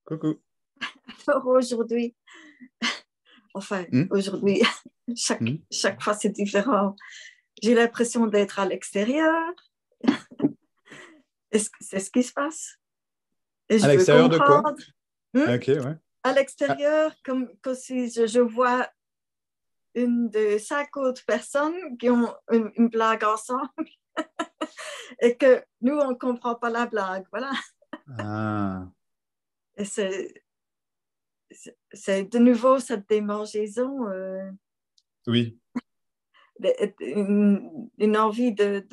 Coucou. Alors aujourd'hui, enfin Hmm, aujourd'hui, hmm. chaque fois c'est différent. J'ai l'impression d'être à l'extérieur. C'est ce qui se passe. Et À je veux l'extérieur de quoi? comprendre. Hein. Ah, ok, ouais. À Ah, l'extérieur, comme si je vois une de 5 autres personnes qui ont une blague ensemble et que nous, on ne comprend pas la blague. Voilà. ah, Et c'est de nouveau cette démangeaison, oui. une envie de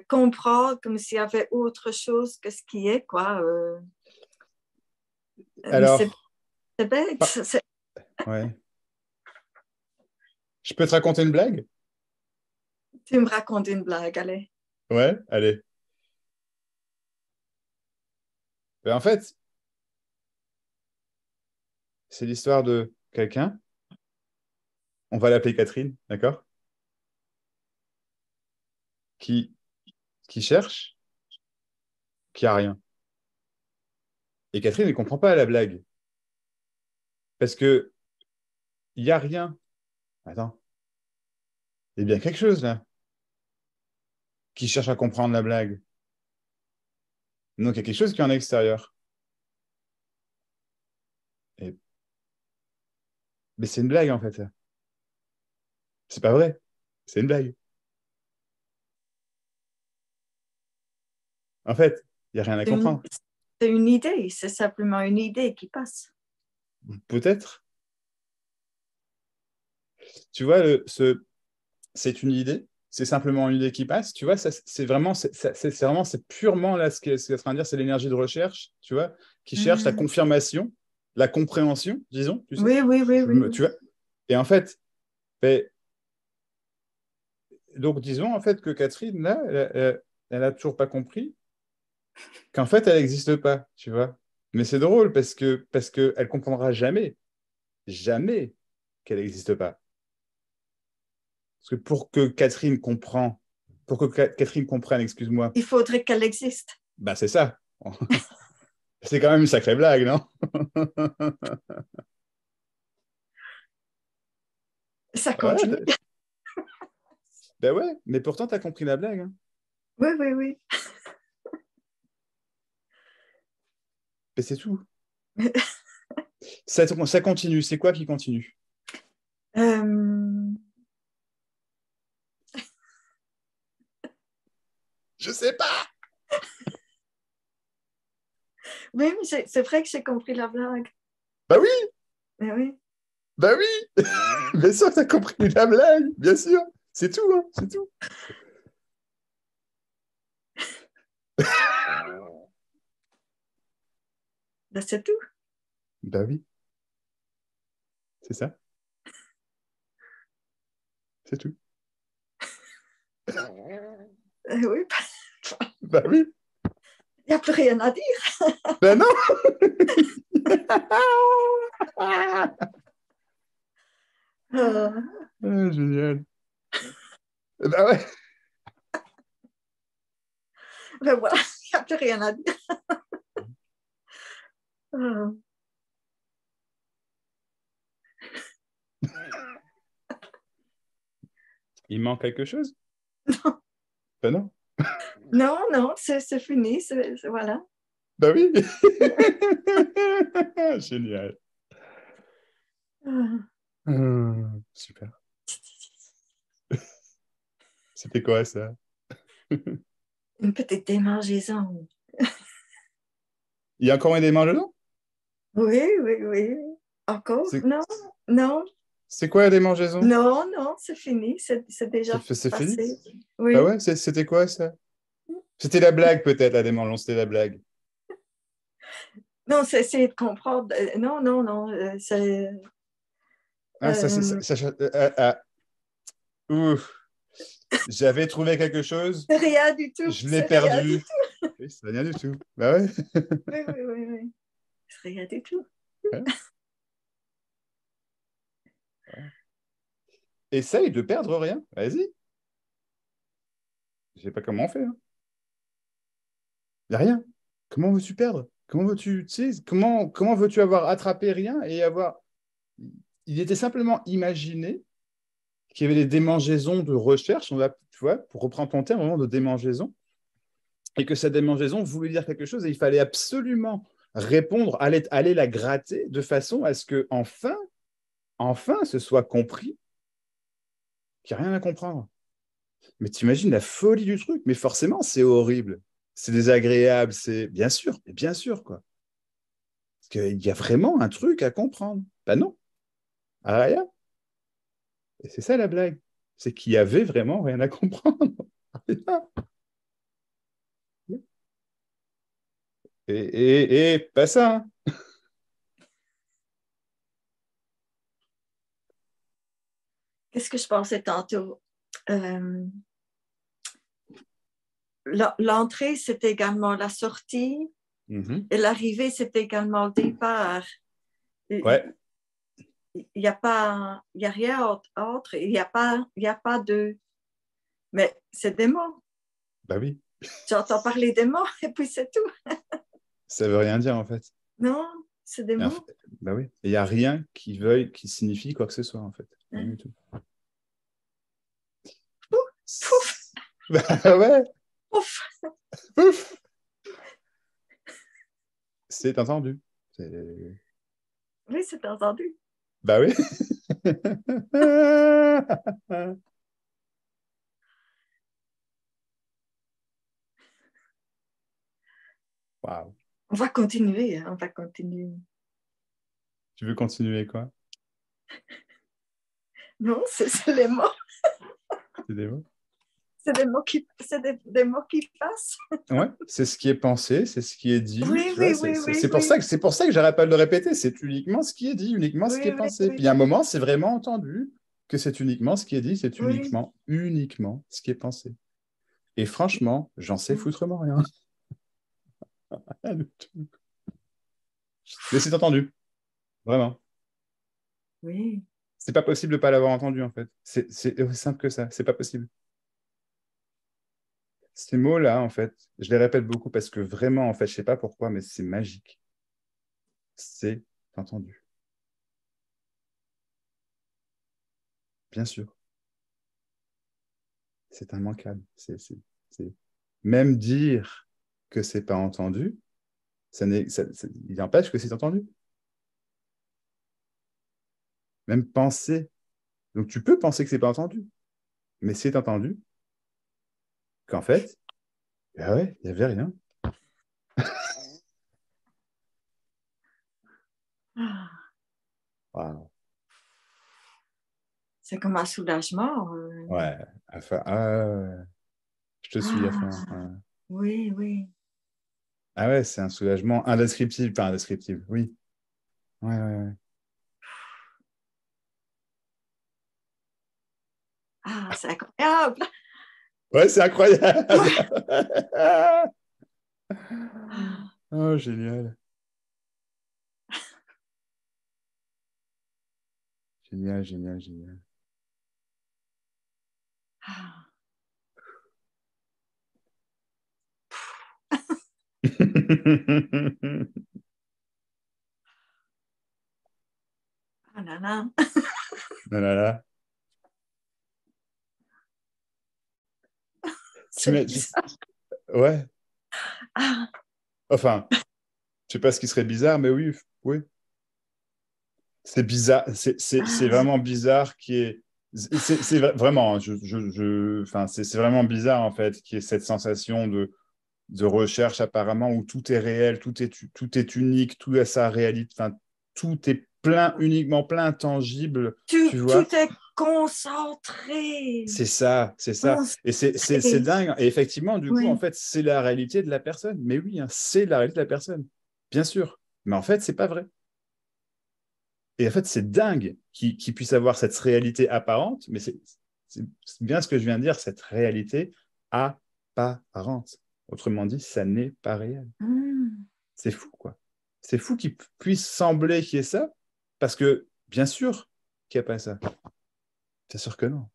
comprendre comme s'il y avait autre chose que ce qui est, quoi. Mais Alors, c'est bête. ah, ouais. Je peux te raconter une blague? Tu me racontes une blague, allez. Ouais, allez. En fait, c'est l'histoire de quelqu'un. On va l'appeler Catherine, d'accord? Qui, qui cherche, qui a rien. Et Catherine ne comprend pas la blague. Parce que il y a rien. Attends, il y a bien quelque chose là qui cherche à comprendre la blague. Donc il y a quelque chose qui est en extérieur. Et... Mais c'est une blague en fait. C'est pas vrai. C'est une blague. En fait, il n'y a rien à C'est une, comprendre. c'est une idée, c'est simplement une idée qui passe. Peut-être. Tu vois, c'est une idée. C'est simplement une idée qui passe. Tu vois, ça, c'est vraiment, c'est vraiment, c'est purement là ce qu'elle est en train de dire, c'est l'énergie de recherche, tu vois, qui cherche la Mm. confirmation, la compréhension, disons, tu sais. Oui, oui, oui, oui, Tu oui. vois. Et en fait, ben, donc disons en fait que Catherine, là, elle a toujours pas compris qu'en fait, elle n'existe pas, tu vois. Mais c'est drôle parce que elle comprendra jamais, jamais qu'elle n'existe pas. Parce que pour que Catherine comprenne, excuse-moi, Il faudrait qu'elle existe. bah c'est ça. C'est quand même une sacrée blague, non? Ça Voilà, continue. ben ouais, mais pourtant t'as compris la blague, hein. Oui, oui, oui. Mais c'est tout. Ça continue. C'est quoi qui continue? Euh, Je sais pas. oui, mais c'est vrai que j'ai compris la blague. Bah oui, Mais oui. bah oui. Bien sûr que t'as compris la blague, bien sûr. C'est tout, hein, c'est tout. Ben, c'est tout. Bah oui, c'est ça, c'est tout. Oui, Bah oui, il n'y a plus rien à dire. bah non. Euh, Ah, génial. Bah ouais. ben voilà, il n'y a plus rien à dire. Euh, Il manque quelque chose? Bah non. non, non, c'est fini. Voilà. Bah oui. Génial. Euh, Super. C'était quoi ça? une petite démangeaison. Il y a encore un dément dedans? Oui, oui, oui. Encore? C'est Non, non, c'est quoi la démangeaison? non, non, c'est fini. C'est déjà C'est fini? passé. Bah Oui. ouais, c'était quoi ça? C'était la blague peut-être, la démangeaison, c'était la blague. Non, c'est essayer de comprendre. Non, non, non. C'est Ah, ouf. J'avais trouvé quelque chose, c'est rien du tout. je l'ai C'est rien du perdu. tout. Oui, c'est rien du tout. Bah ouais. Oui, oui, oui, oui. C'est rien du tout. Ouais. Essaye de perdre rien. Vas-y. Je sais pas comment on fait, hein. Y a rien. Comment veux-tu perdre? Comment veux-tu, tu sais, comment veux-tu avoir attrapé rien et avoir. Il était simplement imaginé qu'il y avait des démangeaisons de recherche, on va, tu vois, pour reprendre ton terme, vraiment de démangeaison, et que cette démangeaison voulait dire quelque chose et il fallait absolument répondre, aller la gratter de façon à ce que enfin, ce soit compris qu'il n'y a rien à comprendre. Mais t'imagines la folie du truc, mais forcément, c'est horrible, c'est désagréable, c'est bien sûr, quoi. Parce qu'il y a vraiment un truc à comprendre. Ben non, rien. Et c'est ça la blague, c'est qu'il y avait vraiment rien à comprendre. Et pas ça, hein. Qu'est-ce que je pensais tantôt? Euh, L'entrée, c'est également la sortie Mhm. et l'arrivée, c'est également le départ. Il Ouais, n'y a pas, il y a rien entre, il y a pas de, mais c'est des mots. bah oui, J'entends parler des mots et puis c'est tout. ça veut rien dire en fait. Non, c'est des Et en fait, mots. bah oui, il n'y a rien qui signifie quoi que ce soit en fait. Rien du tout. Pouf, pouf, Bah ouais, pouf. ouf, c'est entendu. C'est- Oui, c'est entendu. Bah oui. Waouh. On va continuer, hein, on va continuer. Tu veux continuer quoi? Non, c'est les mots. C'est des mots. Des mots qui passent. Ouais, c'est ce qui est pensé, c'est ce qui est dit, Oui, tu vois, oui, oui, oui, oui. c'est pour ça que j'arrête pas de le répéter, c'est uniquement ce qui est dit, uniquement ce qui Oui, est oui, pensé. oui, Puis à un moment, c'est vraiment entendu que c'est uniquement ce qui est dit, c'est oui. uniquement ce qui est pensé. Et franchement, j'en sais foutrement rien. Rien du tout. Mais c'est entendu, vraiment. Oui. C'est pas possible de pas l'avoir entendu en fait. C'est aussi simple que ça, c'est pas possible. Ces mots-là, en fait, je les répète beaucoup parce que vraiment, en fait, je sais pas pourquoi, mais c'est magique. C'est entendu, bien sûr. C'est immanquable. C'est- Même dire que c'est pas entendu, il empêche que c'est entendu. Même penser. Donc tu peux penser que c'est pas entendu, mais c'est entendu qu'en fait, ah ouais, il n'y avait rien. Ah, Waouh. c'est comme un soulagement. Ouais, ouais. Je te suis à fond. Ah, Ouais. oui, oui. Ah ouais, c'est un soulagement indescriptible, pas indescriptible. Oui. Ouais, ouais, ouais. Ah, c'est incroyable. Ouais, c'est incroyable. Ouais. Ah, Oh, génial. Génial, génial, génial. ah, ah, nan. Non, là, là. Tu C'est mets- tu- bizarre. Ouais. Ah, Enfin, je sais pas ce qui serait bizarre, mais oui, oui. C'est bizarre. C'est ah, vraiment bizarre qui est. Vraiment, hein, enfin, c'est vraiment bizarre en fait, qui est cette sensation de recherche apparemment où tout est réel, tout est unique, tout a sa réalité, enfin, tout est plein, uniquement plein, tangible, tu vois. tout est concentré. C'est ça, c'est ça. Et c'est Concentré. dingue. Et effectivement, du coup, en Oui. fait, c'est la réalité de la personne. Mais oui, hein, c'est la réalité de la personne, bien sûr. Mais en fait, c'est pas vrai. Et en fait, c'est dingue qu'il puisse avoir cette réalité apparente, mais c'est bien ce que je viens de dire, cette réalité apparente. Autrement dit, ça n'est pas réel. Hmm. C'est fou, quoi. C'est fou qu'il puisse sembler qu'il y ait ça, parce que, bien sûr, qu'il n'y a pas ça. Bien sûr que non.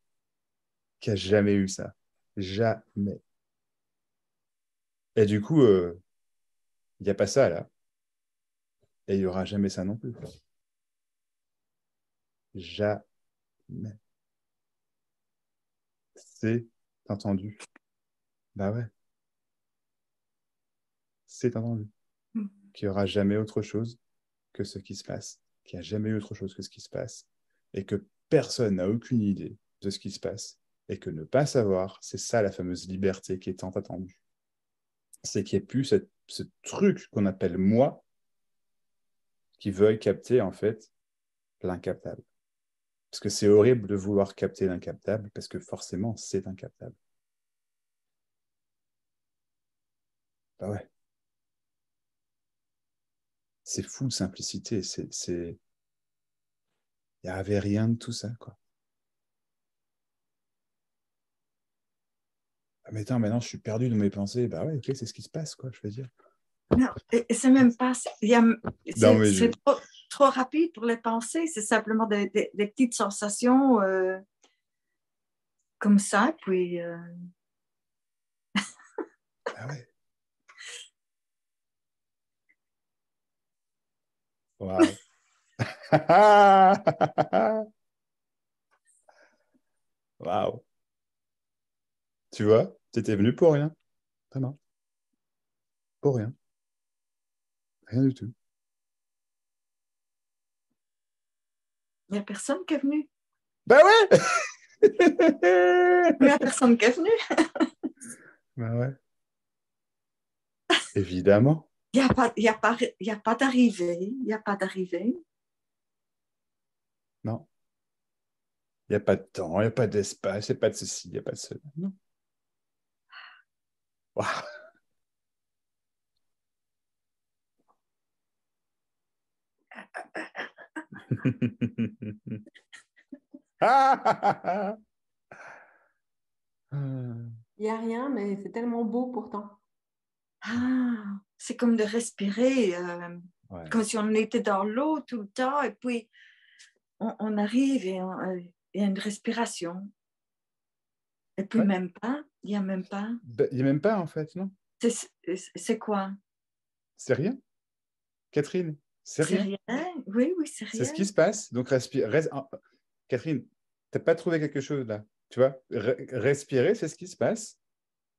Qu'il n'y a jamais eu ça. Jamais. Et du coup, il n'y a pas ça, là. Et il n'y aura jamais ça non plus. Jamais. C'est entendu. Bah ouais, c'est entendu. Qu'il n'y aura jamais autre chose que ce qui se passe. Qu'il n'y a jamais autre chose que ce qui se passe. Et que personne n'a aucune idée de ce qui se passe. Et que ne pas savoir, c'est ça la fameuse liberté qui est tant attendue. C'est qu'il n'y ait plus ce truc qu'on appelle moi qui veuille capter en fait l'incaptable. Parce que c'est horrible de vouloir capter l'incaptable parce que forcément c'est incaptable. Bah ouais. C'est fou de simplicité. Il n'y avait rien de tout ça, quoi. Ah, mais attends, maintenant je suis perdu dans mes pensées. Bah ouais, ok, c'est ce qui se passe, quoi, je veux dire. Non, et c'est même pas, Non, mais c'est trop rapide pour les pensées, c'est simplement des petites sensations comme ça, puis Ah ouais. Waouh. Waouh. Tu vois, tu étais venu pour rien. Vraiment. Pour rien. Rien du tout. il n'y a personne qui est venu. Bah ouais. Il n'y a personne qui est venu. Bah ouais. Évidemment. Il y a pas d'arrivée. Il n'y a pas d'arrivée. Non. Il n'y a pas de temps, il n'y a pas d'espace, il n'y a pas de ceci, il n'y a pas de cela. Non. Waouh. Ah. Il n'y a rien, mais c'est tellement beau pourtant. Ah, c'est comme de respirer, Ouais. comme si on était dans l'eau tout le temps, et puis on arrive et il y a une respiration. Et puis Ouais. même pas, il n'y a même pas. Bah, il n'y a même pas, en fait, non. C'est quoi? C'est rien. Catherine, c'est C'est rien. rien? Oui, oui, c'est C'est ce rien. qui se passe. Donc, respire. Catherine, t'as pas trouvé quelque chose là. Tu vois, respirer, c'est ce qui se passe.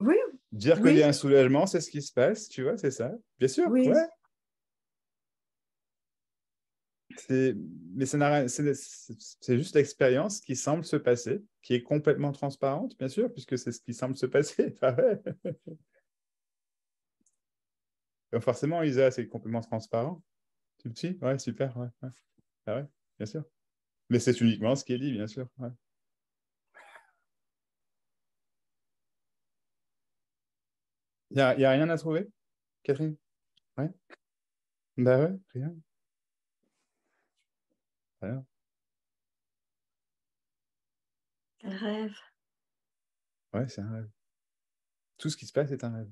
Oui, Dire qu'il y oui, a un soulagement, c'est ce qui se passe. Tu vois, c'est ça. Bien sûr, oui, ouais. C'est... Mais ça n'a rien- c'est juste l'expérience qui semble se passer, qui est complètement transparente, bien sûr, puisque c'est ce qui semble se passer. Ah ouais. Donc forcément, Isa, c'est complètement transparent. Tu le dis? Ouais, super. Ouais, ouais. Ah ouais, bien sûr. Mais c'est uniquement ce qui est dit, bien sûr. Ouais. Y a rien à trouver, Catherine? Ouais. Bah ouais, rien. Rien. quel rêve. Ouais, c'est un rêve. Tout ce qui se passe est un rêve.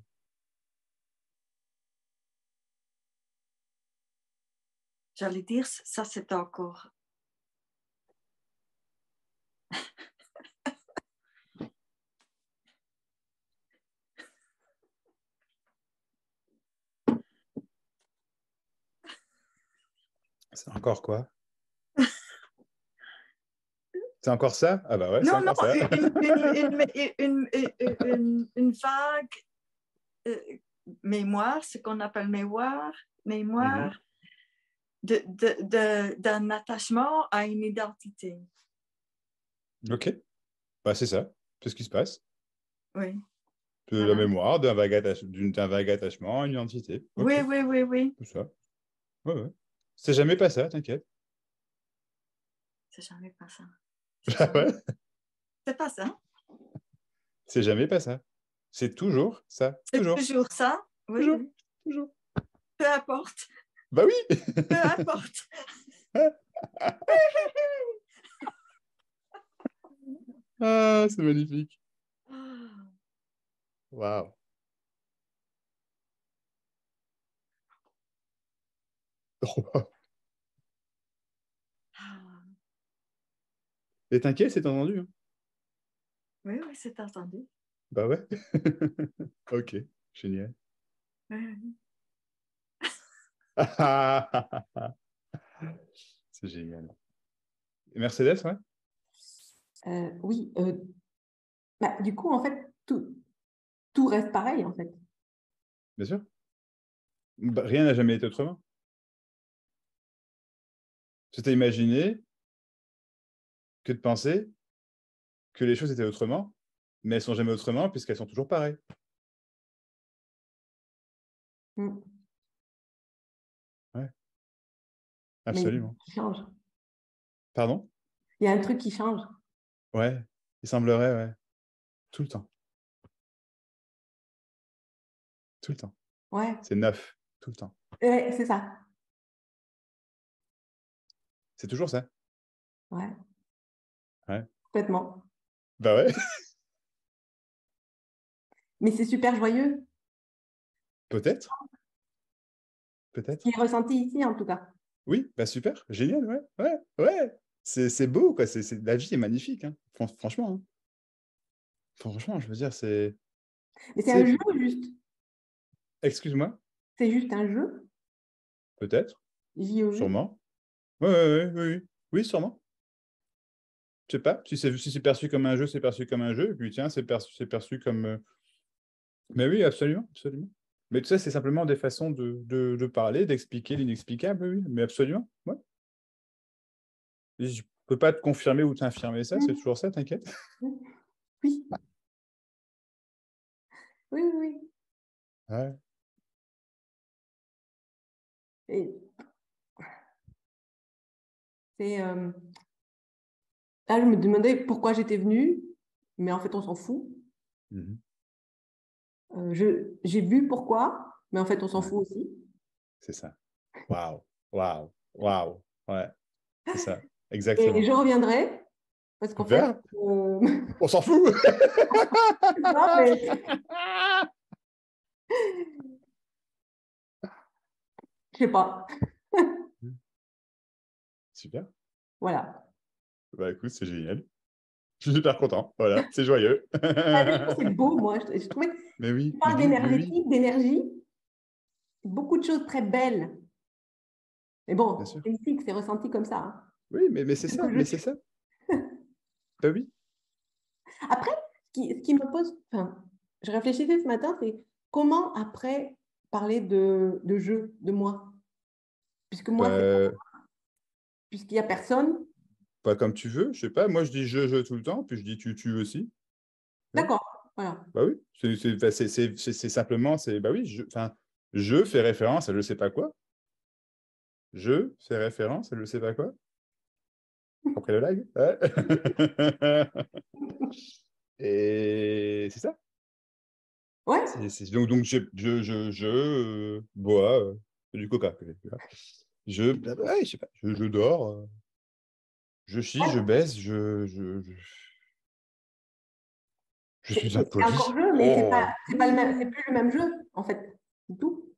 J'allais dire, ça c'est encore. C'est encore quoi? C'est encore ça? Ah bah ouais, c'est Non, non, encore ça. une vague euh, mémoire, ce qu'on appelle mémoire Mhm. d'un attachement à une identité. Ok, bah c'est ça. C'est ce qui se passe. Oui, De la voilà. mémoire, d'un vague attachement à une identité. Ok, Oui, oui, oui, oui. tout ça. Ouais, ouais. C'est jamais pas ça, t'inquiète. C'est jamais pas ça. C'est Ah jamais. ouais, C'est pas ça. c'est jamais pas ça. C'est toujours ça. C'est Toujours. toujours ça. Oui, Toujours. oui. Toujours. Peu importe. Bah oui. Peu importe. Ah, c'est magnifique. Waouh. Ah, Et t'inquiète, c'est entendu. Hein. oui, oui, c'est entendu. Bah ouais. Ok, génial. Oui, oui. C'est génial. Et Mercedes, ouais? Oui. Bah, du coup, en fait, tout reste pareil, en fait. Bien sûr. Bah, rien n'a jamais été autrement. C'était imaginer que de penser que les choses étaient autrement, mais elles sont jamais autrement puisqu'elles sont toujours pareilles. Mm. Ouais, Mais il y a un absolument. truc qui change. Pardon? Il y a un truc qui change. Ouais, il semblerait, ouais. Tout le temps. Tout le temps. Ouais, C'est neuf, tout le temps. ouais, c'est ça. C'est toujours ça. Ouais, Ouais. complètement. Bah ouais, Mais c'est super joyeux, peut-être. ce Peut-être. qui est ressenti ici, en tout cas. Oui, bah super, génial, ouais. Ouais, ouais. C'est beau, quoi. La vie est magnifique, hein. Franchement, hein. Franchement, je veux dire, c'est. Mais c'est un C'est. jeu, juste. Excuse-moi, C'est juste un jeu. peut-être, J-O-E. sûrement. Ouais, ouais, ouais, oui, oui. Oui, sûrement. Je sais pas. Si c'est perçu comme un jeu, c'est perçu comme un jeu. Et puis, tiens, c'est perçu comme. Mais oui, absolument, absolument. Mais tout ça, c'est simplement des façons de parler, d'expliquer l'inexplicable, oui, mais absolument. Ouais. Et je peux pas te confirmer ou t'infirmer ça, c'est toujours ça, t'inquiète. Oui, oui, oui, oui. Ouais. Et c'est, là, je me demandais pourquoi j'étais venue, mais en fait, on s'en fout. Mhm. J'ai vu pourquoi, mais en fait, on s'en Ouais, fout aussi. c'est ça. Waouh, waouh, waouh. Ouais, c'est ça, Et exactement. je reviendrai, parce qu'en fait, Super, on s'en fout. non, mais je sais pas. Super. Voilà. Bah écoute, c'est génial. Je suis super content. Voilà, c'est joyeux. Ah, mais je trouve que c'est beau, moi. Je trouvais, Mais oui, tu mais parles oui, oui, oui, d'énergétique, d'énergie, beaucoup de choses très belles. Mais bien bon, sûr. c'est ici que c'est ressenti comme ça, hein. Oui, mais c'est Ce ça, que je mais c'est suis. ça. Bah oui. Après, ce qui me pose, enfin, je réfléchissais ce matin, c'est comment après parler de jeu, de moi, puisque moi, c'est Bah, puisqu'il n'y a personne. pas comme tu veux, je sais pas. Moi, je dis je tout le temps, puis je dis tu aussi. Oui. D'accord, voilà. Bah oui. C'est simplement, bah oui, enfin, je fais référence à je sais pas quoi. Je fais référence à je sais pas quoi. Compris le lag? Ouais. Et c'est ça. Ouais, Donc je bois du coca. Ouais, je sais pas, je dors, je chie, je ouais, baisse, je suis c'est encore impoli. jeu, mais Oh, c'est pas le même, c'est plus le même jeu, en fait. C'est tout.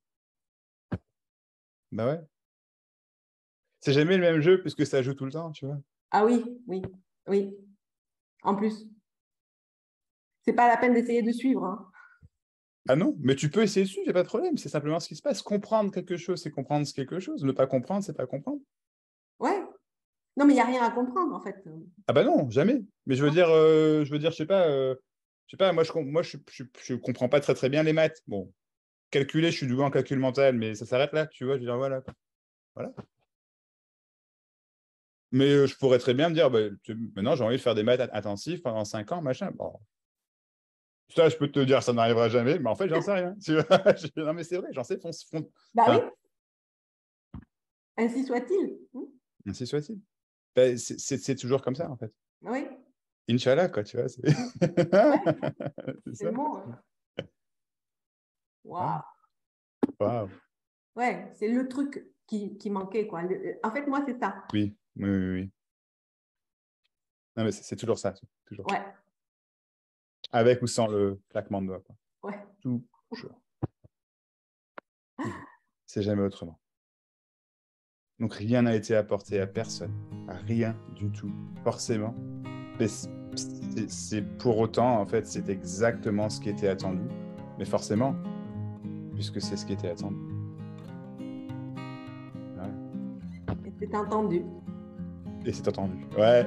bah ouais. C'est jamais le même jeu puisque ça joue tout le temps, tu vois. Ah oui, oui, oui. En plus, c'est pas la peine d'essayer de suivre, hein. Ah non, mais tu peux essayer dessus, il n'y a pas de problème. C'est simplement ce qui se passe. Comprendre quelque chose, c'est comprendre ce quelque chose. Ne pas comprendre, c'est pas comprendre. Ouais. Non, mais il n'y a rien à comprendre, en fait. Ah bah non, jamais. Mais je sais pas, moi je comprends pas très très bien les maths. Bon, calculer, je suis doué en calcul mental, mais ça s'arrête là, tu vois. Je veux dire, voilà, quoi. Voilà. Mais je pourrais très bien me dire, bah, maintenant j'ai envie de faire des maths intensifs pendant 5 ans, machin. Bon, ça, je peux te dire, ça n'arrivera jamais, mais en fait, j'en sais rien. Tu vois. Non, mais c'est vrai, j'en sais. Bah oui, Enfin, ainsi soit-il. ainsi soit-il. Ben, c'est toujours comme ça, en fait. Oui, Inch'Allah, quoi, tu vois. C'est ouais, c'est c'est le ça. mot, hein. Ouais. Waouh. Waouh. Ouais, c'est le truc qui manquait, quoi. En fait, moi, c'est ça. Oui, oui, oui, oui. Non, mais c'est toujours ça, toujours. Ouais, Avec ou sans le claquement de doigts, quoi. ouais. Toujours. Toujours. C'est jamais autrement. Donc, rien n'a été apporté à personne. À rien du tout, forcément. Mais c'est pour autant, en fait, c'est exactement ce qui était attendu. Mais forcément, puisque c'est ce qui était attendu. C'est entendu. Et c'est entendu. Ouais.